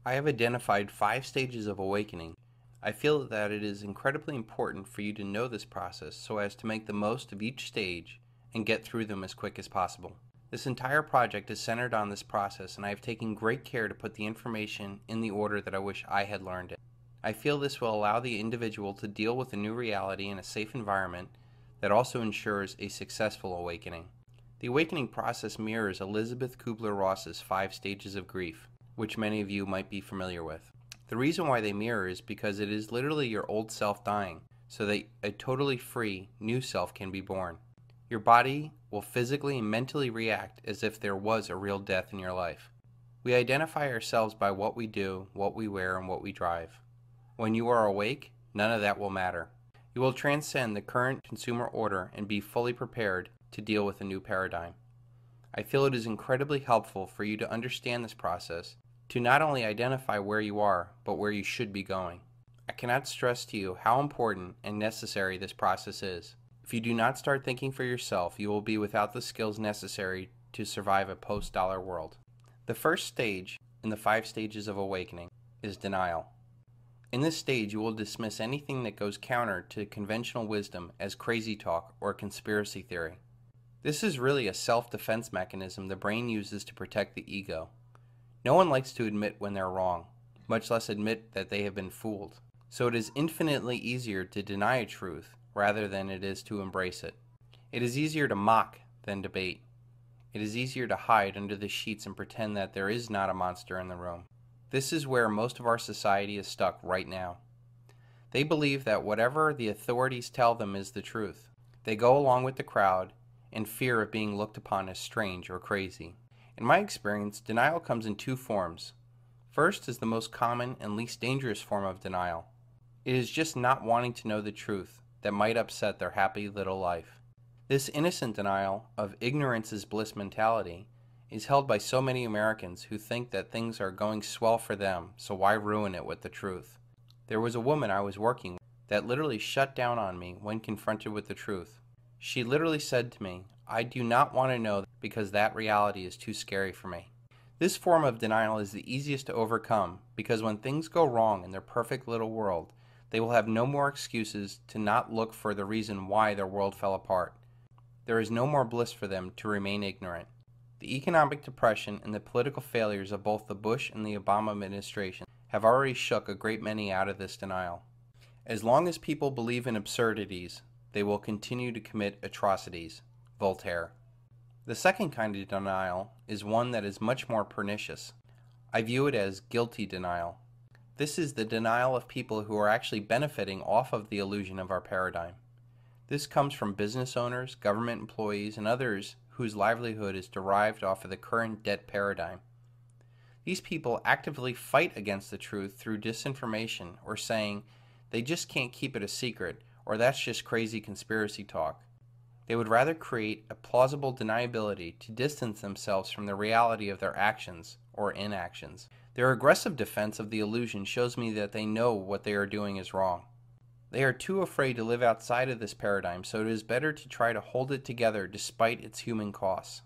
I have identified 5 stages of awakening. I feel that it is incredibly important for you to know this process so as to make the most of each stage and get through them as quick as possible. This entire project is centered on this process, and I have taken great care to put the information in the order that I wish I had learned it. I feel this will allow the individual to deal with a new reality in a safe environment that also ensures a successful awakening. The awakening process mirrors Elizabeth Kubler-Ross's 5 stages of grief, which many of you might be familiar with. The reason why they mirror is because it is literally your old self dying, so that a totally free, new self can be born. Your body will physically and mentally react as if there was a real death in your life. We identify ourselves by what we do, what we wear, and what we drive. When you are awake, none of that will matter. You will transcend the current consumer order and be fully prepared to deal with a new paradigm. I feel it is incredibly helpful for you to understand this process, to not only identify where you are, but where you should be going. I cannot stress to you how important and necessary this process is. If you do not start thinking for yourself, you will be without the skills necessary to survive a post-dollar world. The first stage in the 5 stages of awakening is denial. In this stage, you will dismiss anything that goes counter to conventional wisdom as crazy talk or conspiracy theory. This is really a self-defense mechanism the brain uses to protect the ego. No one likes to admit when they're wrong, much less admit that they have been fooled. So it is infinitely easier to deny a truth rather than it is to embrace it. It is easier to mock than debate. It is easier to hide under the sheets and pretend that there is not a monster in the room. This is where most of our society is stuck right now. They believe that whatever the authorities tell them is the truth. They go along with the crowd in fear of being looked upon as strange or crazy. In my experience, denial comes in 2 forms. First is the most common and least dangerous form of denial. It is just not wanting to know the truth that might upset their happy little life. This innocent denial of ignorance is bliss mentality is held by so many Americans who think that things are going swell for them, so why ruin it with the truth? There was a woman I was working with that literally shut down on me when confronted with the truth. She literally said to me, "I do not want to know because that reality is too scary for me." This form of denial is the easiest to overcome because when things go wrong in their perfect little world, they will have no more excuses to not look for the reason why their world fell apart. There is no more bliss for them to remain ignorant. The economic depression and the political failures of both the Bush and the Obama administration have already shook a great many out of this denial. As long as people believe in absurdities, they will continue to commit atrocities. Voltaire. The second kind of denial is one that is much more pernicious. I view it as guilty denial. This is the denial of people who are actually benefiting off of the illusion of our paradigm. This comes from business owners, government employees, and others whose livelihood is derived off of the current debt paradigm. These people actively fight against the truth through disinformation or saying they just can't keep it a secret or that's just crazy conspiracy talk. They would rather create a plausible deniability to distance themselves from the reality of their actions or inactions. Their aggressive defense of the illusion shows me that they know what they are doing is wrong. They are too afraid to live outside of this paradigm, so it is better to try to hold it together despite its human costs.